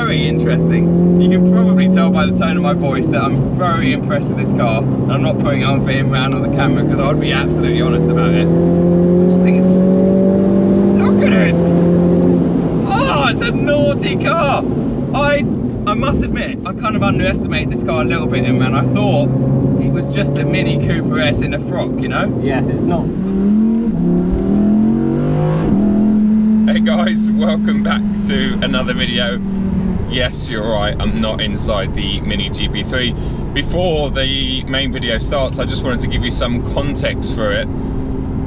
very interesting. You can probably tell by the tone of my voice that I'm very impressed with this car. And I'm not putting it on for Imran or the camera because I would be absolutely honest about it. I just think it's... Look at it! Oh, it's a naughty car! I must admit, I kind of underestimated this car a little bit, Imran. I thought it was just a Mini Cooper S in a frock, you know? Yeah, it's not. Hey guys, welcome back to another video. Yes, you're right, I'm not inside the Mini GP3. Before the main video starts, I just wanted to give you some context for it.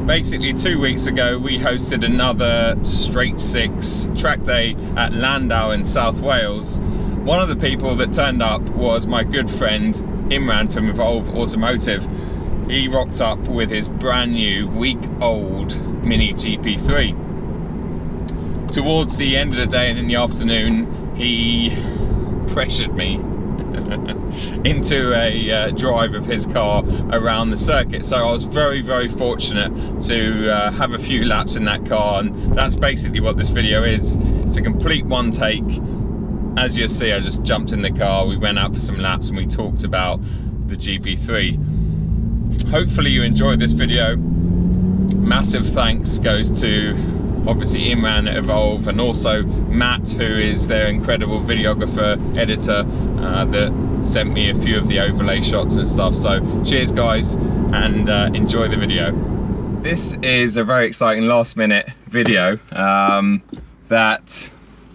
Basically, 2 weeks ago, we hosted another straight six track day at Llandow in South Wales. One of the people that turned up was my good friend Imran from Evolve Automotive. He rocked up with his brand new week-old Mini GP3. Towards the end of the day and in the afternoon, he pressured me into a drive of his car around the circuit. So I was very, very fortunate to have a few laps in that car, and that's basically what this video is. It's a complete one take. As you'll see, I just jumped in the car, we went out for some laps and we talked about the GP3. Hopefully you enjoyed this video. Massive thanks goes to obviously Imran at Evolve, and also Matt, who is their incredible videographer, editor, that sent me a few of the overlay shots and stuff. So cheers guys, and enjoy the video. This is a very exciting last minute video that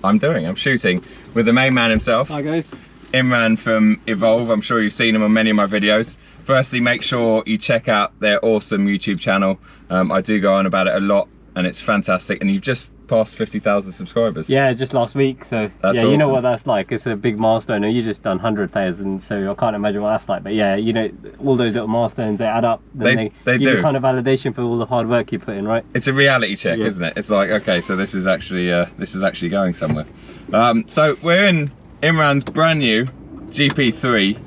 I'm shooting with the main man himself. Hi guys. Imran from Evolve. I'm sure you've seen him on many of my videos. Firstly, make sure you check out their awesome YouTube channel. I do go on about it a lot, and it's fantastic, and you've just passed 50,000 subscribers. Yeah, just last week, so that's yeah, awesome. You know what that's like. It's a big milestone. You just done 100,000, so I can't imagine what that's like. But yeah, you know, all those little milestones, they add up. Then they give you kind of validation for all the hard work you put in, right? It's a reality check, isn't it? It's like, okay, so this is actually going somewhere. So we're in Imran's brand new GP3,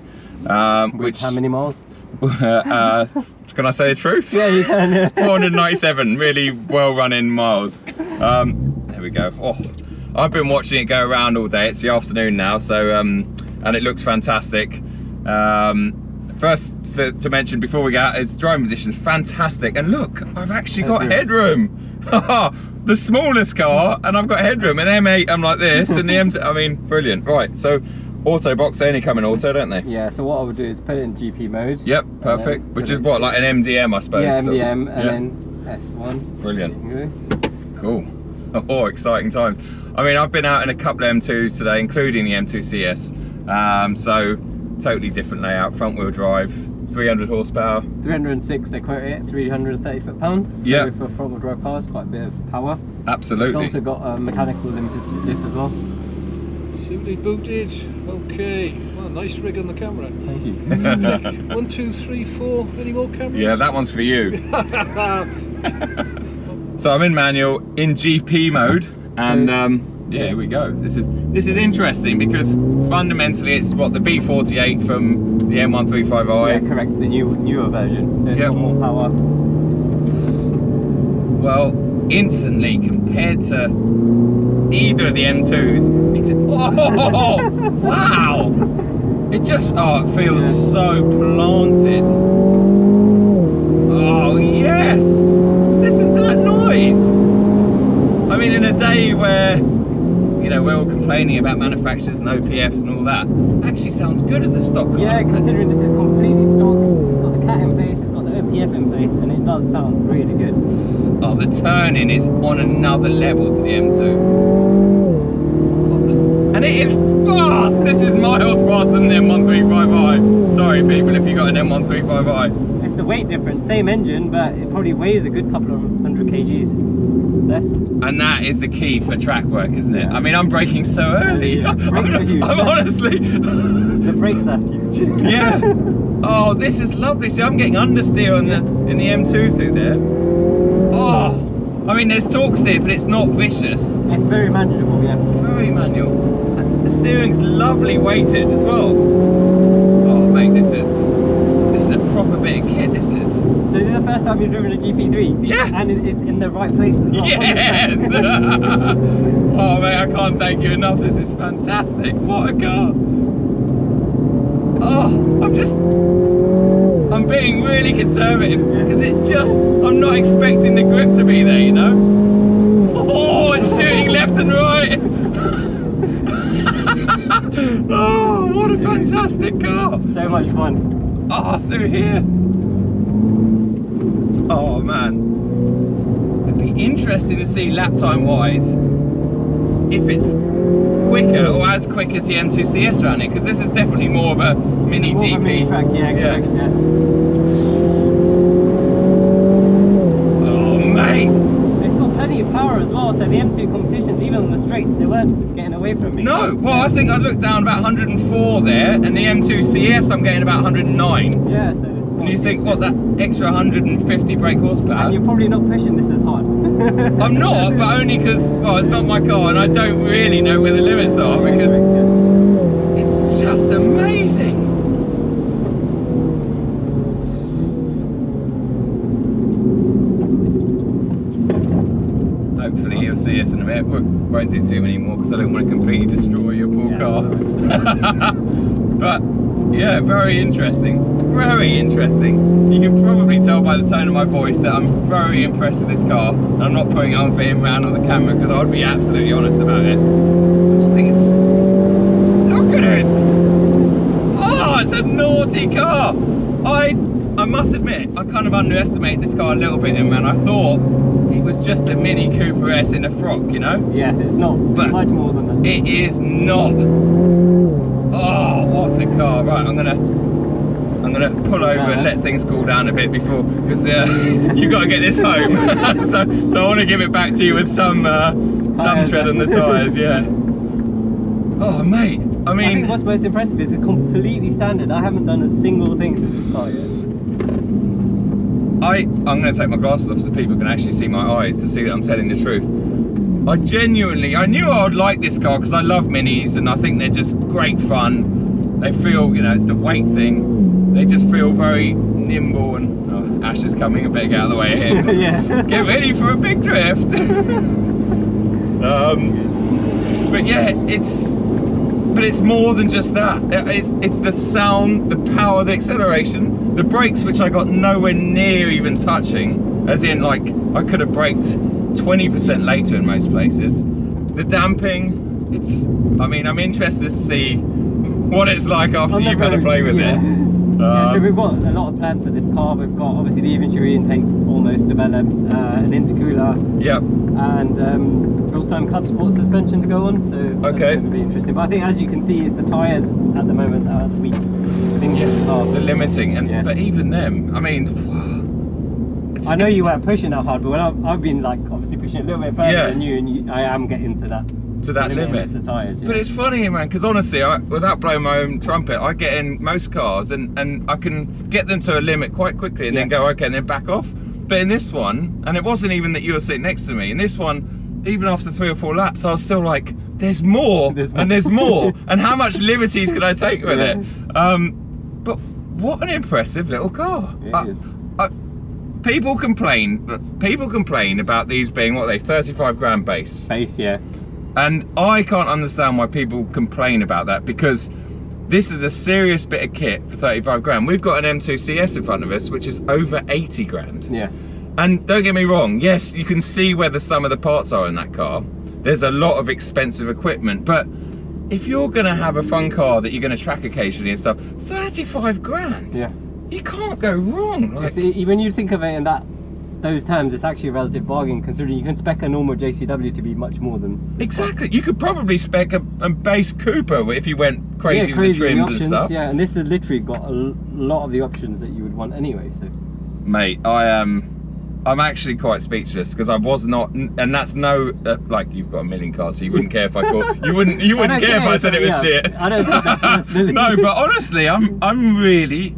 which how many miles? Can I say the truth? Yeah, you can. 497 really well running miles. There we go. Oh, I've been watching it go around all day. It's the afternoon now, so and it looks fantastic. First to mention before we go out is driving position's fantastic, and look, I've actually got headroom. The smallest car, and I've got headroom. An M8 I'm like this, and the M2, I mean, brilliant. Right, so auto box, they only come in auto, don't they? Yeah, so what I would do is put it in GP mode. Yep, perfect. Which is what, like an MDM, I suppose? Yeah, MDM, and then S1. Brilliant. Cool. Oh, exciting times. I mean, I've been out in a couple of M2s today, including the M2 CS. So, totally different layout, front wheel drive, 300 horsepower. 306, they quote it, 330 foot-pound. So yeah. for front wheel drive cars, quite a bit of power. Absolutely. It's also got a mechanical limited slip diff as well. Suited, booted, okay. Well, nice rig on the camera. Thank you. 1, 2, 3, 4. Any more cameras? Yeah, that one's for you. So I'm in manual, in GP mode, and yeah, here we go. This is interesting because fundamentally it's what, the B48 from the M135i. Yeah, correct. The newer version. So it's got more power. Well, instantly compared to either of the M2s, it's, oh, wow! It just, it feels so planted. Oh yes! Listen to that noise! I mean, in a day where, you know, we're all complaining about manufacturers and OPFs and all that, it actually sounds good as a stock car. Yeah, considering this is completely stock, it's got the cat in place, it's got the OPF in place, and it does sound really good. Oh, the turning is on another level to the M2. And it is fast! This is miles faster than the M135i. Sorry people if you got an M135i. It's the weight difference, same engine, but it probably weighs a good couple of 100 kgs less. And that is the key for track work, isn't it? I mean, I'm braking so early. Yeah, brakes are huge. I'm honestly... The brakes are huge. Yeah. Oh, this is lovely. See, I'm getting understeer on in the M2 through there. Oh, I mean, there's torque steer, but it's not vicious. It's very manageable, yeah. Very manual. And the steering's lovely weighted as well. Oh, mate, this is a proper bit of kit, this is. So this is the first time you've driven a GP3? Yeah. And it's in the right place as well. Yes! Oh mate, I can't thank you enough. This is fantastic. What a car. Oh, I'm being really conservative because it's just, I'm not expecting the grip to be there, you know? Oh, it's shooting left and right. Oh, what a fantastic car. So much fun. Oh, through here. Oh man. It'd be interesting to see lap time wise if it's quicker or as quick as the M2 CS around it, because this is definitely more of a mini GP. A mini track, yeah, correct, yeah. Oh mate. It's got plenty of power as well, so the M2 competitions, even on the straights, they weren't getting away from me. No, well I think I looked down about 104 there, and the M2 CS I'm getting about 109. Yeah, so and you think, what, that's extra 150 brake horsepower? And you're probably not pushing this as hard. I'm not, but only because, well, it's not my car and I don't really know where the limits are, because it's just amazing. Hopefully you'll see us in a minute. We won't do too many more because I don't want to completely destroy your poor car. But yeah, very interesting. Very interesting. You can probably tell by the tone of my voice that I'm very impressed with this car. And I'm not putting it on for Imran or the camera because I would be absolutely honest about it. I just think it's... Look at it! Oh, it's a naughty car! I must admit, I kind of underestimated this car a little bit, Imran. I thought it was just a Mini Cooper S in a frock, you know? Yeah, it's not. But much more than that. It is not. Oh, what a car! Right, I'm gonna pull over and let things cool down a bit before, because you got to get this home. so I want to give it back to you with some tread on the tyres. Yeah. Oh mate, I mean, I think what's most impressive is it's completely standard. I haven't done a single thing to this car yet. I'm going to take my glasses off so people can actually see my eyes to see that I'm telling the truth. I knew I would like this car because I love minis and I think they're just great fun. They feel, you know, it's the weight thing. They just feel very nimble and, oh, Ash is coming, I better get out of the way of him. Yeah. Get ready for a big drift. But yeah, it's more than just that. It's the sound, the power, the acceleration, the brakes, which I got nowhere near even touching, as in like I could have braked 20% later in most places. The damping, I mean, I'm interested to see what it's like after you've had a play with it. So we've got a lot of plans for this car. We've got obviously the inventory intake's almost developed, an intercooler, yep, and Brillstone Club Sport suspension to go on. So that's going to be interesting. But I think, as you can see, is the tyres at the moment that are the weak thing with the car. The limiting, and but even them, I mean, I know you weren't pushing that hard, but when I've been like obviously pushing a little bit further than you, and I am getting to that. To that limit. The tyres, But it's funny, man, because honestly, without blowing my own trumpet, I get in most cars and I can get them to a limit quite quickly and then go, okay, and then back off. But in this one, and it wasn't even that you were sitting next to me, in this one, even after 3 or 4 laps, I was still like, there's more, and there's more, and how much liberties can I take with it? But what an impressive little car. It is. People complain about these being, what are they, 35 grand base? Base, yeah. And I can't understand why people complain about that, because this is a serious bit of kit for 35 grand. We've got an M2 CS in front of us, which is over 80 grand. Yeah. And don't get me wrong, yes, you can see where the sum of the parts are in that car. There's a lot of expensive equipment, but if you're gonna have a fun car that you're gonna track occasionally and stuff, 35 grand. Yeah. You can't go wrong. Like, when you think of it in those terms, it's actually a relative bargain, considering you can spec a normal JCW to be much more than exactly. You could probably spec a base Cooper if you went crazy with the trims and stuff. Yeah, and this has literally got a lot of the options that you would want anyway. So, mate, I'm actually quite speechless because I was not, and that's no like you've got a million cars, so you wouldn't care if I called. You wouldn't care if I said it was shit. I don't think that personally. No, but honestly, I'm really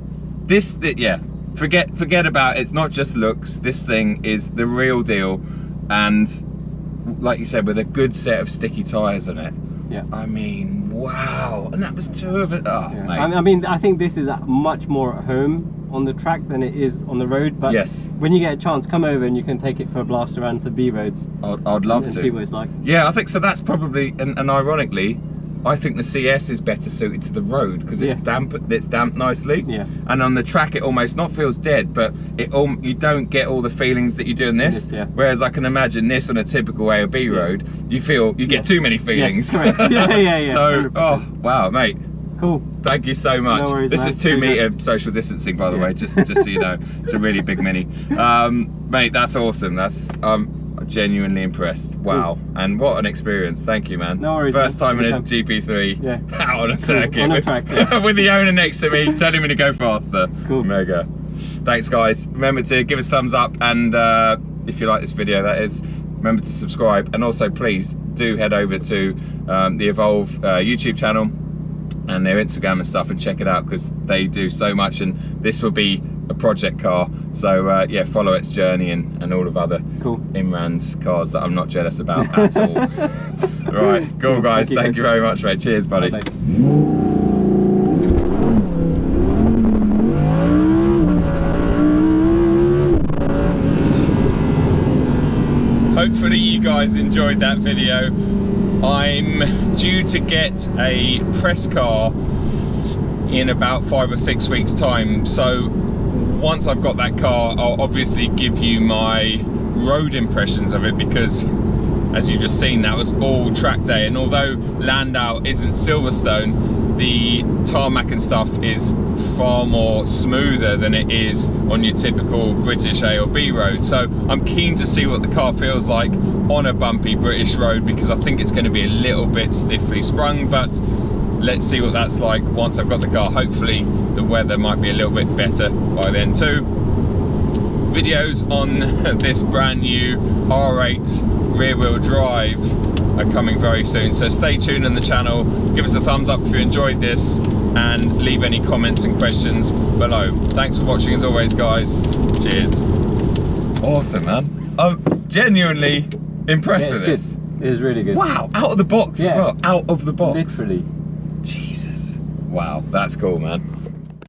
Forget about it's not just looks. This thing is the real deal, and like you said, with a good set of sticky tyres on it. Yeah. I mean, wow, and that was 2 of it. Oh, yeah. mate. I mean, I think this is much more at home on the track than it is on the road. But yes, when you get a chance, come over and you can take it for a blast around to B roads. I'd love to see what it's like. Yeah, I think so. That's probably, and ironically, I think the CS is better suited to the road because it's damp. It's damped nicely. Yeah. And on the track, it almost not feels dead, but you don't get all the feelings that you do in this. Yeah. Whereas I can imagine this on a typical A or B road, you get too many feelings. Yes, yeah. So, 100%. oh wow, mate. Cool. Thank you so much. No worries, this man. is 2 meter social distancing, by the way, just so you know. It's a really big Mini. Mate, that's awesome. That's genuinely impressed. Wow. And what an experience. Thank you, man. No worries. First time in a Anytime. GP3 out on a circuit on a track, with the owner next to me telling me to go faster. Cool. Mega. Thanks, guys. Remember to give us a thumbs up, and if you like this video, that is, remember to subscribe, and also please do head over to the Evolve YouTube channel and their Instagram and stuff, and check it out because they do so much, and this will be a project car. So yeah, follow its journey and all of other Imran's cars that I'm not jealous about at all. Right, cool guys. Thank you very much, mate. Cheers, buddy. Bye. Hopefully you guys enjoyed that video. I'm due to get a press car in about 5 or 6 weeks time, so once I've got that car, I'll obviously give you my road impressions of it, because as you've just seen, that was all track day, and although Llandow isn't Silverstone, the tarmac and stuff is far more smoother than it is on your typical British A or B road. So I'm keen to see what the car feels like on a bumpy British road, because I think it's going to be a little bit stiffly sprung, but let's see what that's like once I've got the car. Hopefully the weather might be a little bit better by then too. Videos on this brand new R8 rear wheel drive are coming very soon, so stay tuned on the channel. Give us a thumbs up if you enjoyed this, and leave any comments and questions below. Thanks for watching as always, guys. Cheers. Awesome, man. I'm genuinely impressed with this. Good. It is really good. Wow, out of the box as well. Out of the box. Literally. Jesus. Wow, that's cool, man.